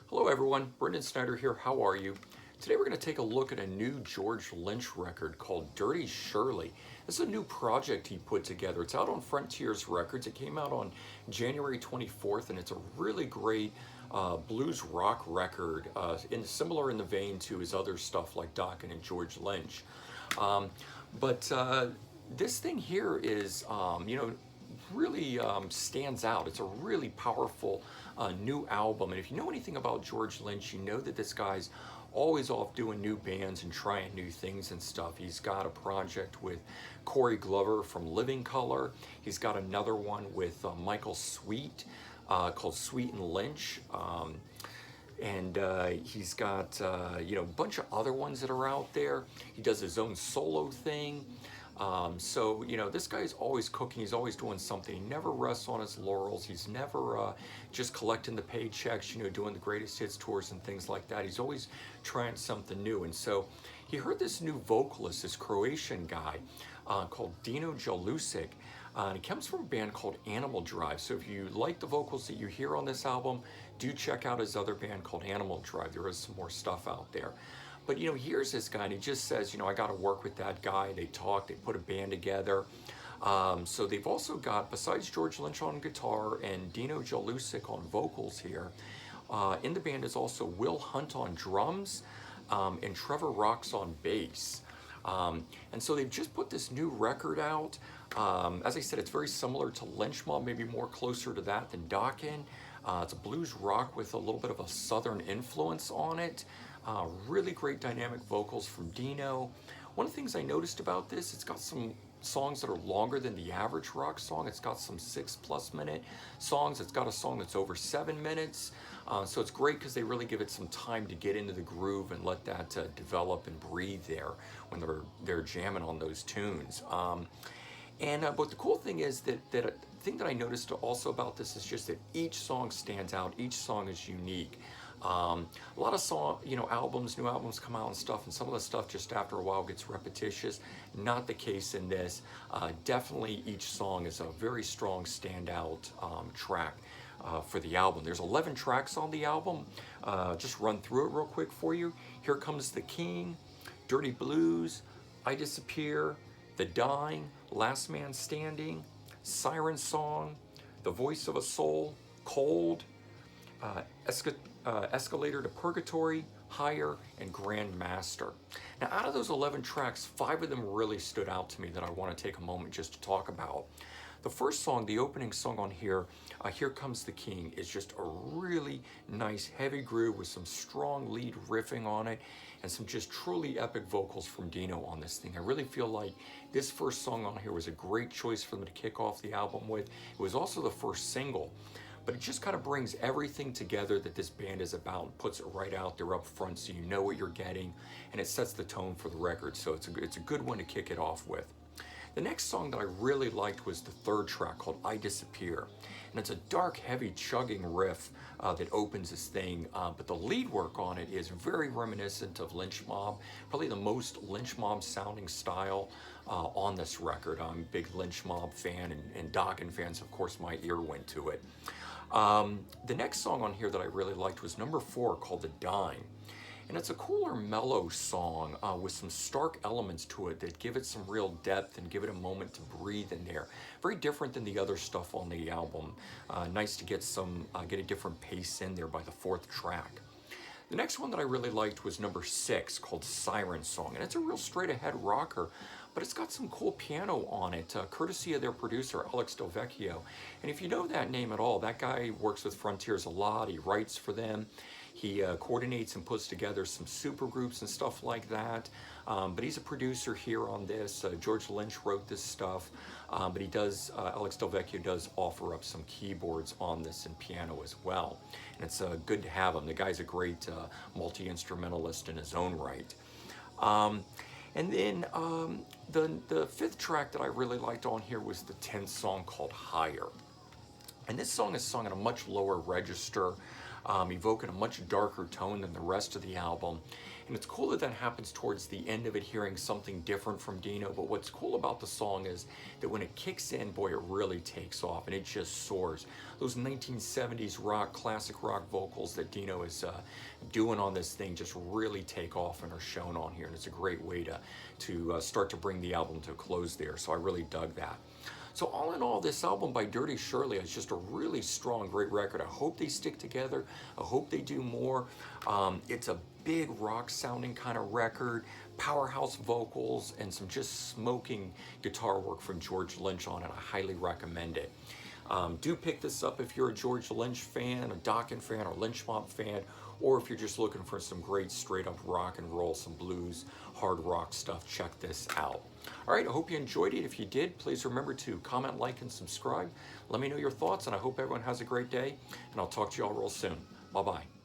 Hello everyone, Brendon Snyder here, how are you? Today we're going to take a look at a new George Lynch record called Dirty Shirley. This is a new project he put together. It's out on Frontiers Records. It came out on January 24th and it's a really great blues rock record, similar in the vein to his other stuff like Dokken and George Lynch. But this thing here is, really stands out. It's a really powerful new album. And if you know anything about George Lynch, you know that this guy's always off doing new bands and trying new things and stuff. He's got a project with Corey Glover from Living Colour. He's got another one with Michael Sweet called Sweet and Lynch. And he's got a bunch of other ones that are out there. He does his own solo thing. So this guy's always cooking. He's always doing something. He never rests on his laurels. He's never just collecting the paychecks, doing the greatest hits tours and things like that. He's always trying something new. And so he heard this new vocalist, this Croatian guy called Dino Jalusic. And he comes from a band called Animal Drive. So if you like the vocals that you hear on this album, do check out his other band called Animal Drive. There is some more stuff out there. But here's this guy and he just says, I got to work with that guy. They talk, they put a band together. So they've also got, besides George Lynch on guitar and Dino Jalusic on vocals here, in the band is also Will Hunt on drums and Trevor Rocks on bass. And so they've just put this new record out. As I said, it's very similar to Lynch Mob, maybe more closer to that than Dokken. It's a blues rock with a little bit of a southern influence on it. Really great dynamic vocals from Dino. One of the things I noticed about this, it's got some songs that are longer than the average rock song. It's got some 6+ minute songs. It's got a song that's over 7 minutes. So it's great because they really give it some time to get into the groove and let that develop and breathe there when they're jamming on those tunes. But the cool thing is that thing that I noticed also about this is just that each song stands out. Each song is unique. A lot of new albums come out and stuff, and some of the stuff just after a while gets repetitious. Not the case in this. Definitely each song is a very strong standout track for the album. There's 11 tracks on the album. Just run through it real quick for you. Here Comes the King, Dirty Blues, I Disappear, The Dying, Last Man Standing, Siren Song, The Voice of a Soul, Cold, Escalator to Purgatory, Higher, and Grand Master. Now, out of those 11 tracks, 5 of them really stood out to me that I want to take a moment just to talk about. The first song, the opening song on here, Here Comes the King, is just a really nice heavy groove with some strong lead riffing on it and some just truly epic vocals from Dino on this thing. I really feel like this first song on here was a great choice for them to kick off the album with. It was also the first single. But it just kind of brings everything together that this band is about and puts it right out there up front so you know what you're getting, and it sets the tone for the record. So it's a good one to kick it off with. The next song that I really liked was the third track called I Disappear. And it's a dark, heavy, chugging riff that opens this thing. But the lead work on it is very reminiscent of Lynch Mob, probably the most Lynch Mob sounding style on this record. I'm a big Lynch Mob fan, and Dokken fans, of course, my ear went to it. The next song on here that I really liked was number 4 called The Dying. And it's a cooler, mellow song with some stark elements to it that give it some real depth and give it a moment to breathe in there. Very different than the other stuff on the album. Nice to get a different pace in there by the 4th track. The next one that I really liked was number 6 called Siren Song. And it's a real straight ahead rocker, but it's got some cool piano on it, courtesy of their producer, Alex Del Vecchio. And if you know that name at all, that guy works with Frontiers a lot. He writes for them. He coordinates and puts together some super groups and stuff like that. But he's a producer here on this. George Lynch wrote this stuff. But Alex Del Vecchio does offer up some keyboards on this and piano as well. And it's good to have him. The guy's a great multi-instrumentalist in his own right. And then the 5th track that I really liked on here was the 10th song called Higher. And this song is sung in a much lower register. evoking a much darker tone than the rest of the album. And it's cool that that happens towards the end of it, hearing something different from Dino. But what's cool about the song is that when it kicks in, boy, it really takes off and it just soars. Those 1970s rock, classic rock vocals that Dino is doing on this thing just really take off and are shown on here. And it's a great way to start to bring the album to a close there. So I really dug that. So all in all, this album by Dirty Shirley is just a really strong, great record. I hope they stick together. I hope they do more. It's a big rock sounding kind of record, powerhouse vocals, and some just smoking guitar work from George Lynch on it. I highly recommend it. Do pick this up if you're a George Lynch fan, a Dokken fan, or Lynch Mob fan, or if you're just looking for some great straight up rock and roll, some blues, hard rock stuff, check this out. All right, I hope you enjoyed it. If you did, please remember to comment, like, and subscribe. Let me know your thoughts, and I hope everyone has a great day, and I'll talk to you all real soon. Bye-bye.